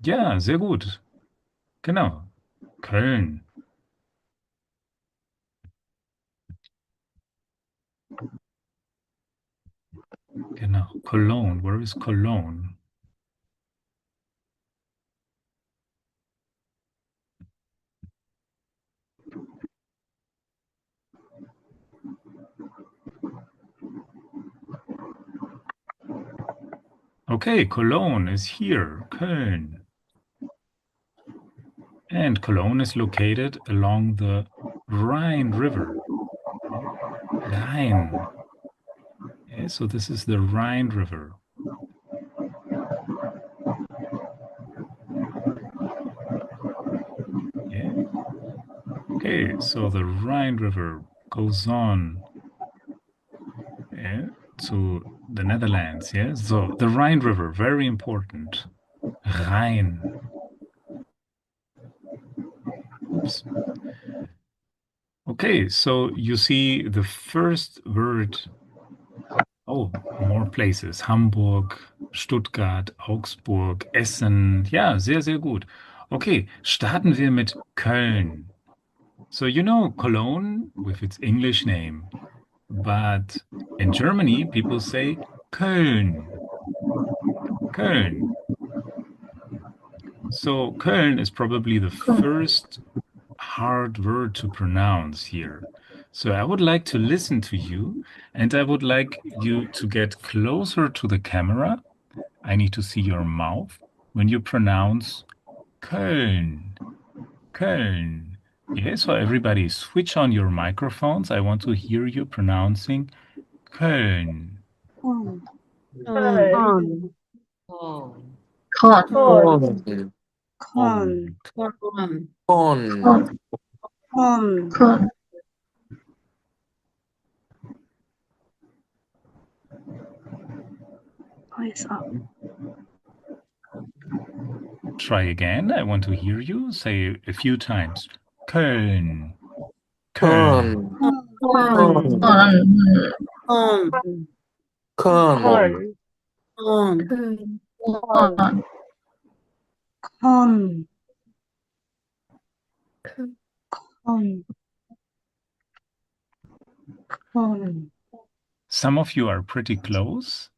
Ja, sehr gut. Genau. Köln. Genau. Cologne. Where is Cologne? Okay, Cologne is here. Köln. And Cologne is located along the Rhine River. Rhine. Yeah, so this is the Rhine River. Yeah. Okay, so the Rhine River goes on, yeah, to the Netherlands. Yeah. So the Rhine River, very important. Rhein. Oops. Okay, so you see the first word. Oh, more places. Hamburg, Stuttgart, Augsburg, Essen. Ja, sehr, sehr gut. Okay, starten wir mit Köln. So you know Cologne with its English name, but in Germany people say Köln. Köln. So Köln is probably the first hard word to pronounce here. So I would like to listen to you, and I would like you to get closer to the camera. I need to see your mouth when you pronounce Köln. Köln. Yeah, so everybody switch on your microphones. I want to hear you pronouncing Köln. Con, Con, con, con, con, con, con, con. con. Voice up. Try again. I want to hear you say a few times. Köln. Köln. Con, con, con, con, con, con, Con, con, con. Some of you are pretty close.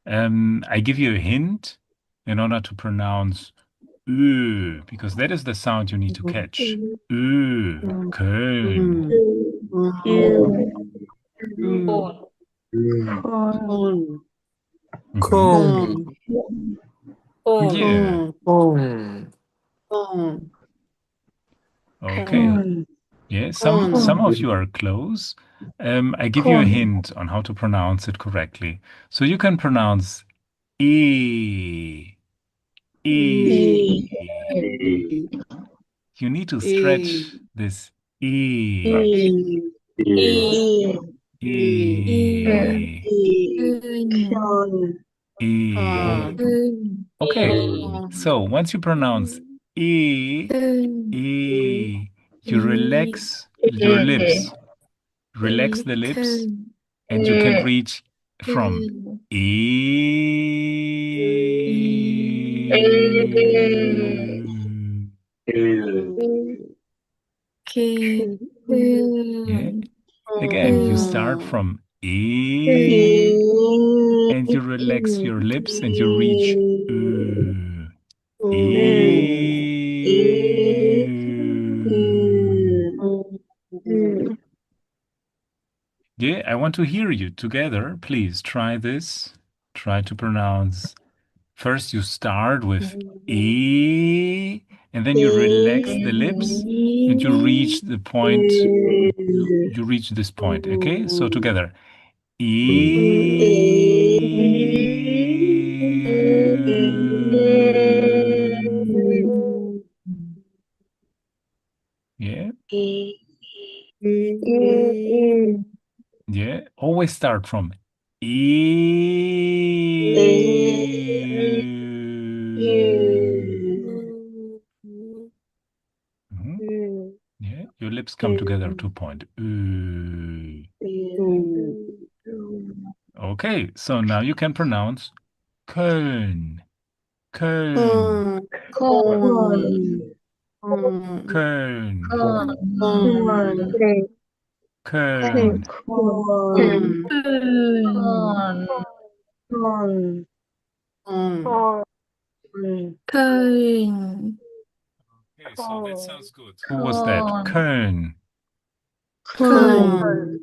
I give you a hint in order to pronounce because that is the sound you need to catch. Köln. Con, Mhm. con, Yeah. con, con, Okay. con. Yeah. Some of you are close. I give you a hint on how to pronounce it correctly. So you can pronounce E. E. You need to stretch this E. E. Con, E. Okay. So once you pronounce E, E, you relax your lips. Relax the lips, and you can reach from E. Yeah. Again, you start from E, and you relax your lips, and you reach E. Yeah, I want to hear you together. Please try this. Try to pronounce. First, you start with E, and then you relax the lips, and you reach the point. You reach this point. Okay, so together. E. Yeah, yeah. Always start from E. Mhm. Yeah, your lips come together to point. Okay, so now you can pronounce Köln. Köln. Köln. Köln, Köln. Köln. Okay, so that sounds good. Who was that? Köln. Köln.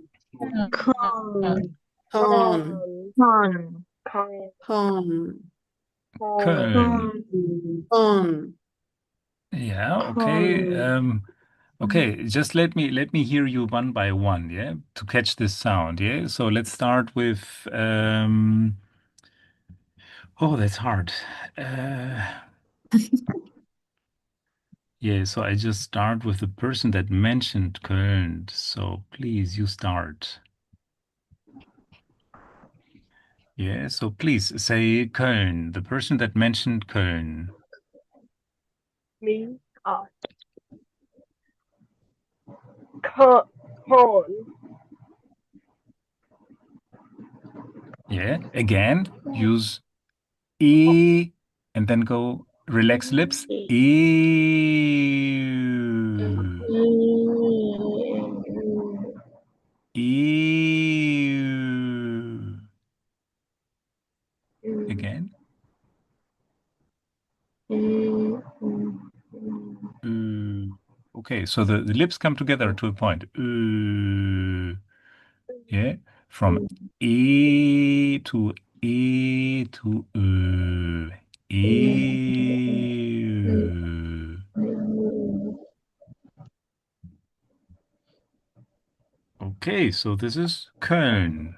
Köln. Köln. Köln. Yeah, okay. Okay, just let me hear you one by one, yeah, to catch this sound, yeah. So let's start with oh, that's hard. Yeah, so I just start with the person that mentioned Köln. So please, you start. Yeah, so please say Köln, the person that mentioned Köln. Me. Köln. Yeah, again, use E and then go relax lips. E. E. Again. Okay, so the lips come together to a point. Yeah, from E to E to E. Okay, so this is Köln.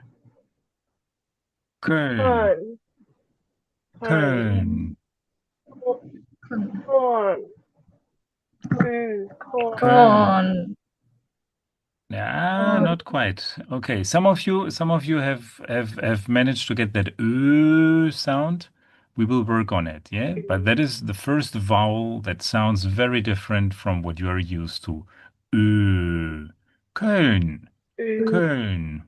Köln. Köln. Köln. Yeah, not quite. Okay, some of you have managed to get that sound. We will work on it, yeah? But that is the first vowel that sounds very different from what you are used to. Köln. Köln.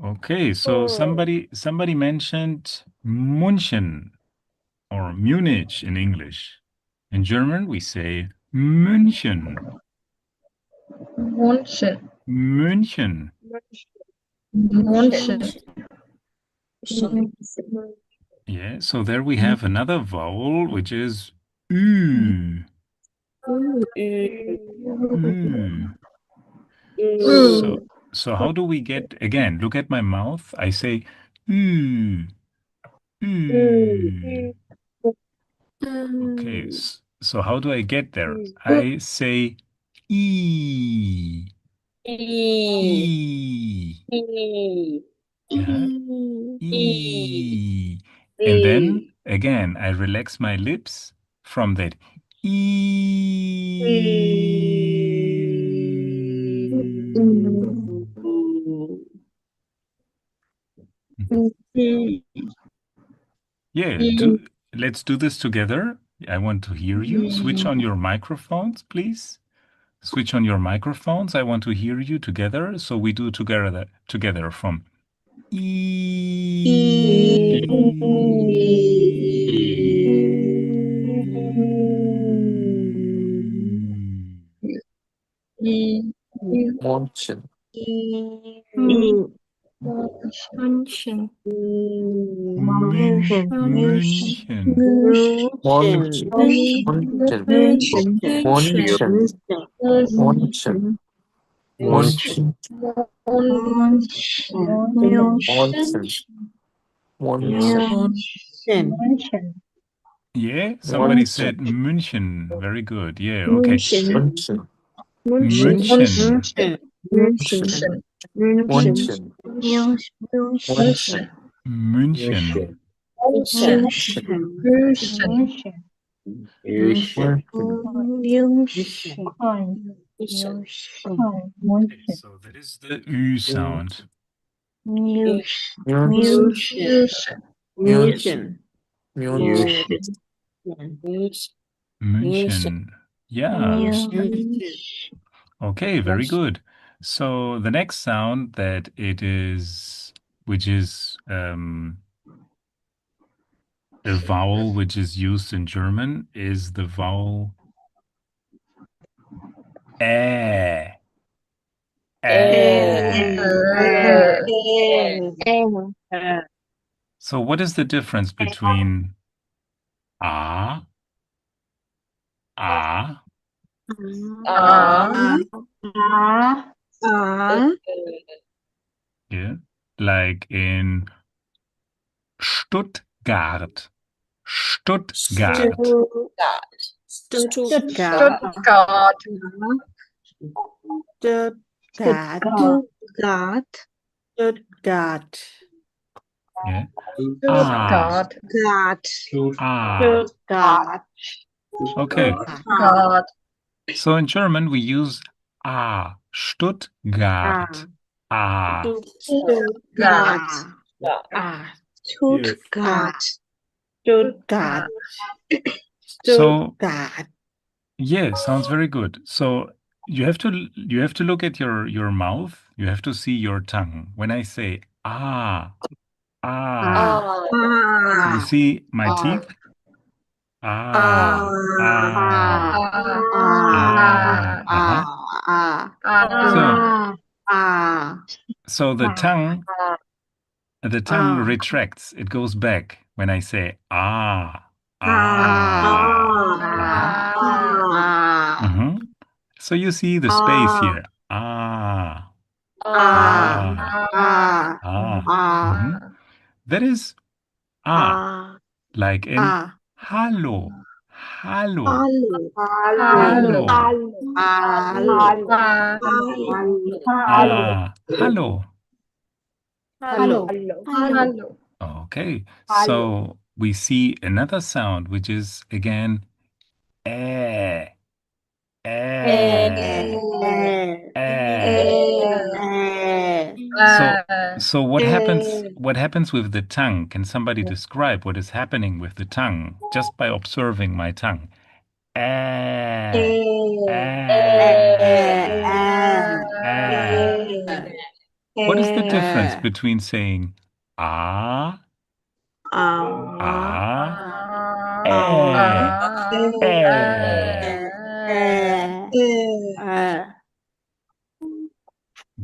Okay, so somebody mentioned München or Munich in English. In German, we say München. München. Yeah, so there we have another vowel, which is Ü. Ü. So how do we get, again, look at my mouth. I say Ü. Ü. Okay, so how do I get there? I say E. E. Yeah. E. And then again, I relax my lips from that Yeah, let's do this together. I want to hear you. Switch on your microphones, please. Switch on your microphones. I want to hear you together. So we do together from E. München. München. München. München. München. München. München. München. Yeah, somebody said München. Very good. Yeah, okay. München. München. München. München. München. Okay, so that is the Ü sound. München. Yeah. Okay, very good. So the next sound that which is a vowel which is used in German is the vowel ä. So what is the difference between a, Ah, yeah, like in Stuttgart? Stuttgart. Stuttgart. Yeah. Stuttgart. Okay. So in German we use a. Stuttgart. A. So yeah, sounds very good. So you have to look at your mouth. You have to see your tongue. When I say ah, you see my teeth? Ah, So the tongue retracts. It goes back when I say ah. So you see the space here. That is like in hallo. Hallo. Hallo. Hallo. Okay. So we see another sound which is again eh. So what happens with the tongue? Can somebody describe what is happening with the tongue just by observing my tongue? What is the difference between saying ah,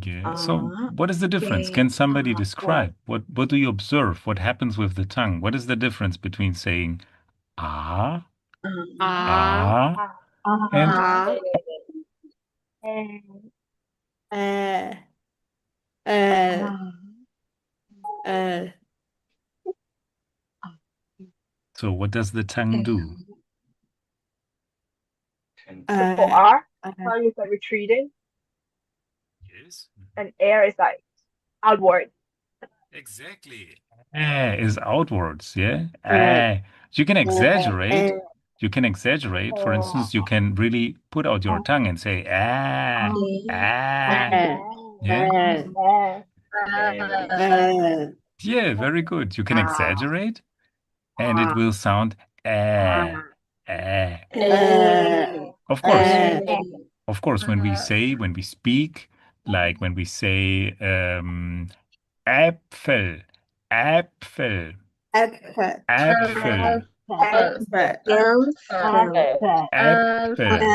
Yeah. So what is the difference? Can somebody describe? What do you observe? What happens with the tongue? What is the difference between saying ah, and so what does the tongue do? For R, tongue is like retreating, Yes. and air is like outward. Exactly. Is outwards, yeah? You can exaggerate. You can exaggerate. For instance, you can really put out your tongue and say yeah? Yeah, very good. You can exaggerate and it will sound eh. Of course, when we speak, like when we say Äpfel, Äpfel, Äpfel, Äpfel.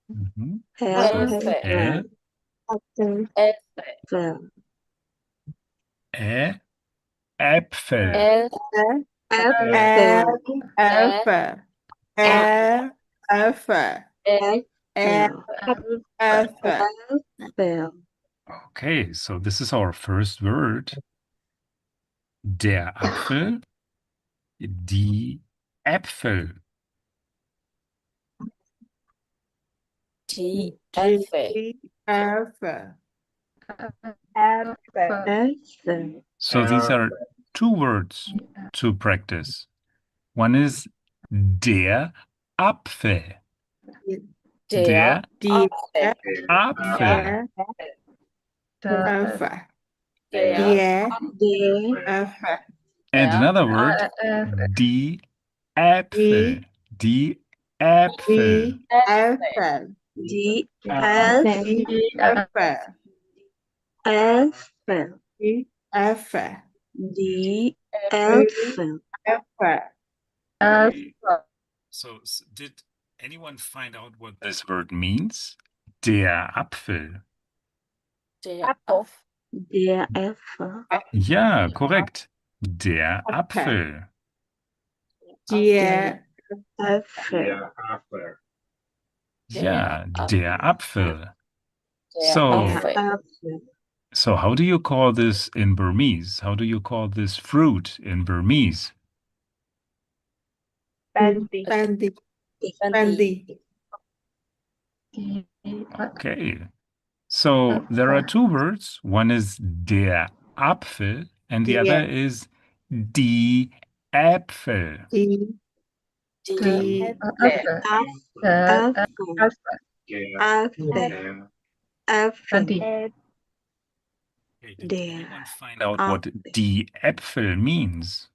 Mhm. Äpfel. Okay, so this is our first word. Der Apfel, die Äpfel. So these are two words to practice. One is der Apfel. Der Apfel. And another word, die Äpfel. Die Äpfel. D F F F D F D F F F So did anyone find out what this word means? Der Apfel. Apple. der Apfel Ja, korrekt. Der Apfel. D Apfel Ja, der Apfel. der So, Apfel so how do you call this in Burmese? How do you call this fruit in Burmese? Bandy. Bandy. Okay. So there are two words. One is der Apfel and the other is die Äpfel. D Apfel Apfel Okay, did Der anyone find out what die Äpfel means?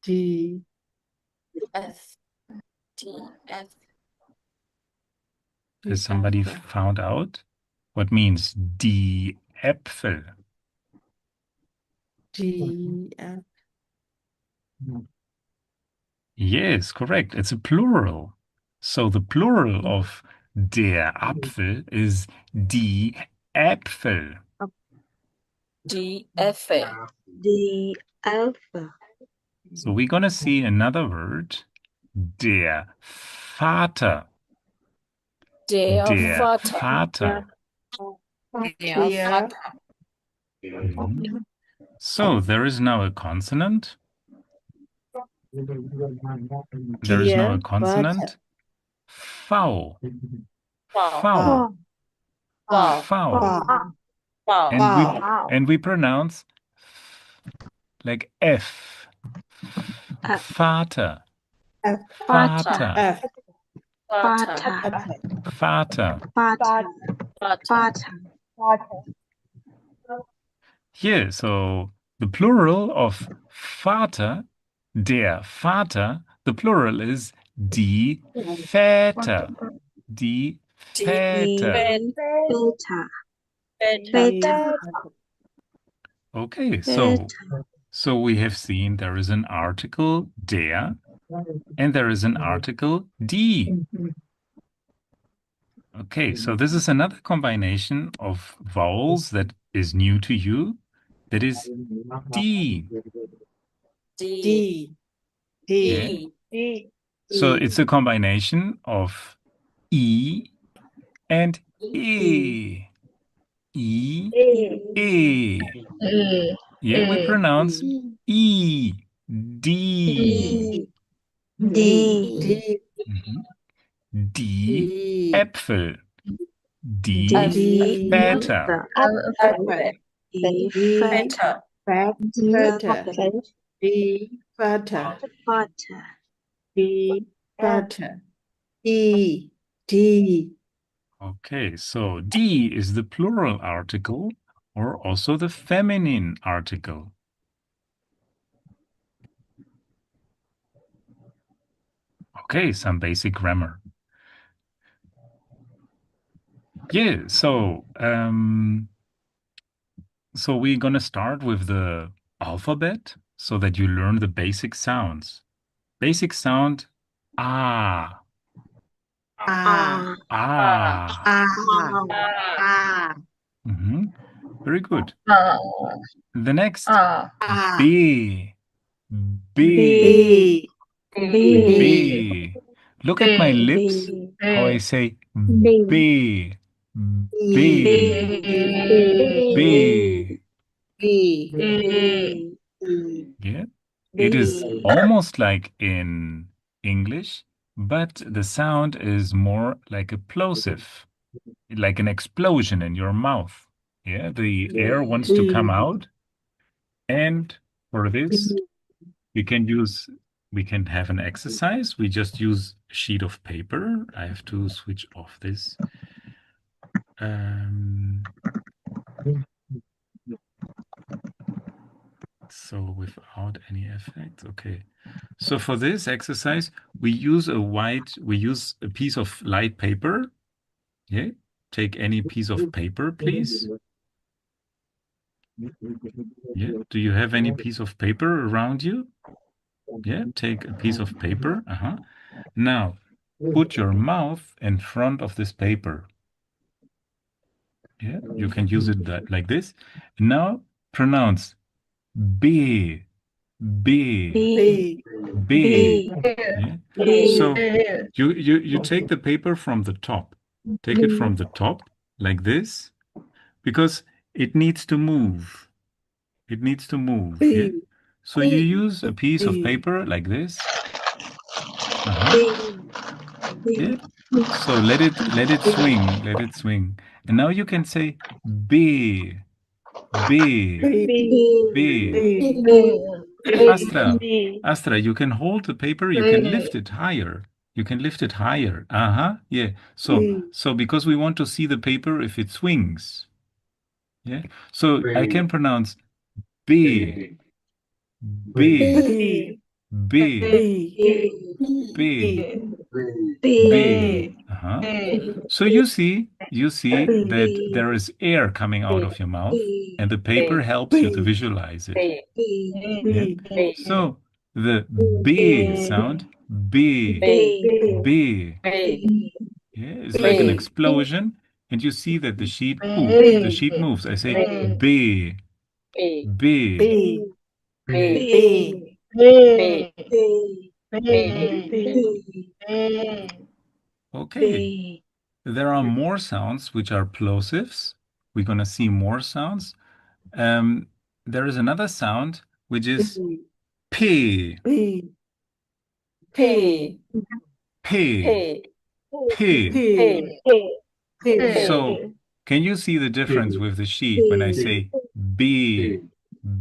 D Has somebody found out what means die Äpfel? D F Yes, correct. It's a plural. So the plural of der Apfel is die Äpfel. die Apfel So we're going to see another word, der Vater. Der Vater. Mhm. So there is now a consonant. There is now a consonant. V. V. V. And we pronounce like F. Vater. Vater. F Vater. Vater Yeah, so the plural of Vater, der Vater, the plural is die Väter. Die Väter. Väter Okay, so we have seen there is an article der and there is an article die. Okay, so this is another combination of vowels that is new to you. That is die. D Yeah. D. So it's a combination of E and E. E, E. Yeah, we pronounce E. D. D Mhm. Die D Äpfel. Die Die Väter. D D Okay, so die is the plural article or also the feminine article. Okay, some basic grammar. Yeah, so we're gonna start with the alphabet so that you learn the basic sounds. Basic sound ah. Mhm. Very good. The next B. B. B. Look at my lips, how I say B. B. B. Yeah. It is almost like in English, but the sound is more like a plosive, like an explosion in your mouth. Yeah, the air wants to come out. And for this, we can have an exercise. We just use a sheet of paper. I have to switch off this. So without any effects, okay. So for this exercise, we use a piece of light paper. Yeah, take any piece of paper, please. Yeah, do you have any piece of paper around you? Yeah, take a piece of paper. Now, put your mouth in front of this paper. Yeah, you can use it like this. Now, pronounce B, B, B, B. B, Yeah. B, So you take the paper from the top. Take it from the top like this because it needs to move. It needs to move. Yeah. B, So you use a piece of paper like this. Yeah. So let it swing. Let it swing. And now you can say B, B, B, B. Astra, B. Astra, you can hold the paper, you can lift it higher. You can lift it higher. Yeah. So because we want to see the paper if it swings. Yeah. So I can pronounce B, B, B, B, B, B. So you see that there is air coming out of your mouth, and the paper helps you to visualize it. Yeah. So the B sound, B, B, yeah, it's like an explosion, and you see that the sheet moves. I say B, B. Okay. There are more sounds which are plosives. We're gonna see more sounds. There is another sound which is P, P, P, P. So can you see the difference with the sheet when I say B,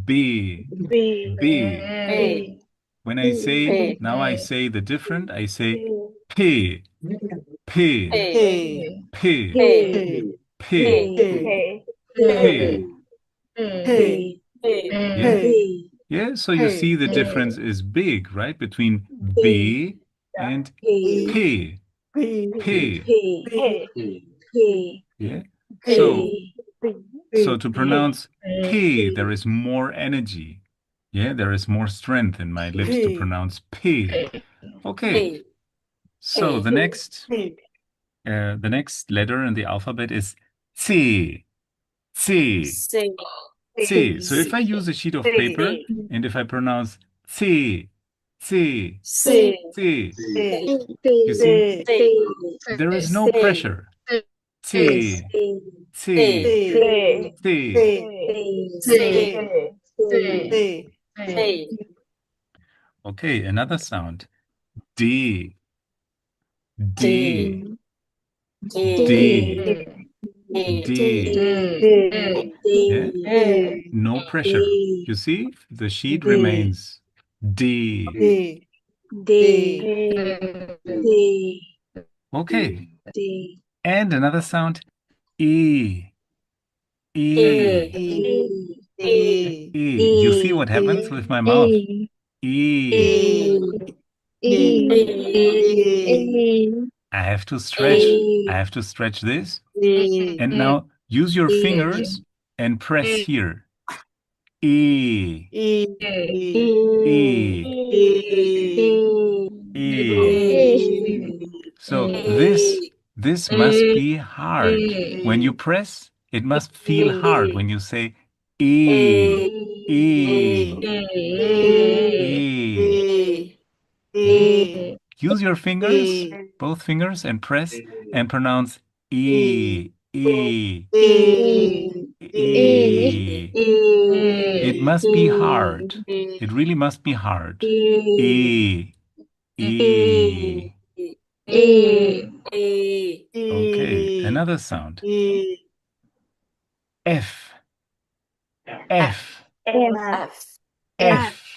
B, B? When I say, now I say the different, I say P, P, P, P, P. Yeah? Yeah, so you see the difference is big, right? Between B and P, P. Yeah? So to pronounce P, there is more energy. Yeah, there is more strength in my lips to pronounce P. Okay. So the next letter in the alphabet is C. C. C. So if I use a sheet of paper and if I pronounce C, C, C, you see, there is no pressure. C, C, C. Okay, another sound. D, D, D, D. Yeah? No pressure. You see, the sheet remains D. Okay. And another sound, E. E. E. You see what happens with my mouth? E. I have to stretch. I have to stretch this. And now use your fingers and press here. E. E. E. So this must be hard. When you press, it must feel hard when you say E. E. E. Use your fingers, both fingers, and press and pronounce E. E. E. It must be hard. It really must be hard. E. E. Okay, another sound. F. F. F. F. F.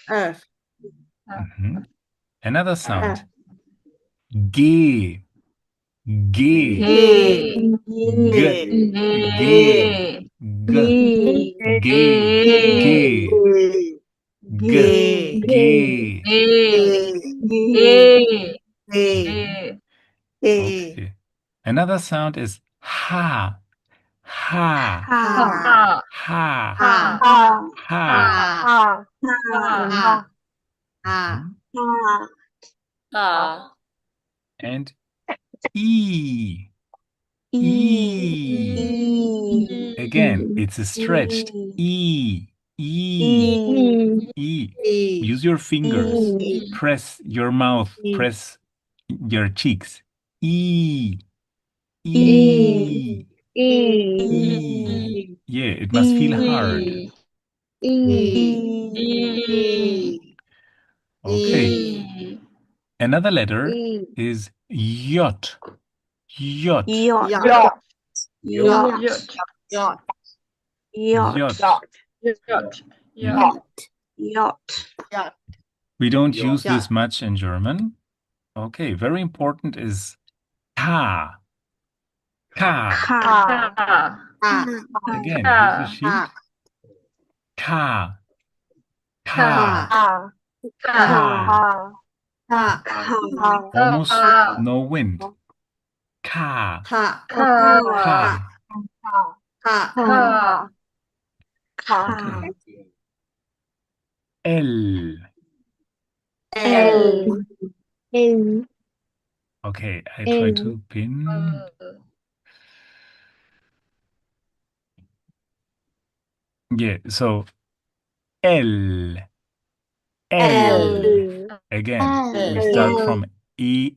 F. Mhm. Another sound. G. G. Okay. Another sound is ha. Ha. And E. Again, it's a stretched E. Use your fingers. Press your mouth. Press your cheeks. E. Yeah, it must feel hard. Okay. Another letter is Yot. Yot. We don't use this much in German. Okay, very important is Ka. Again, use the sheet. Ka. Almost no wind. Ka. Okay. L. Okay, I try to pin. Yeah, so L. Again, we start from E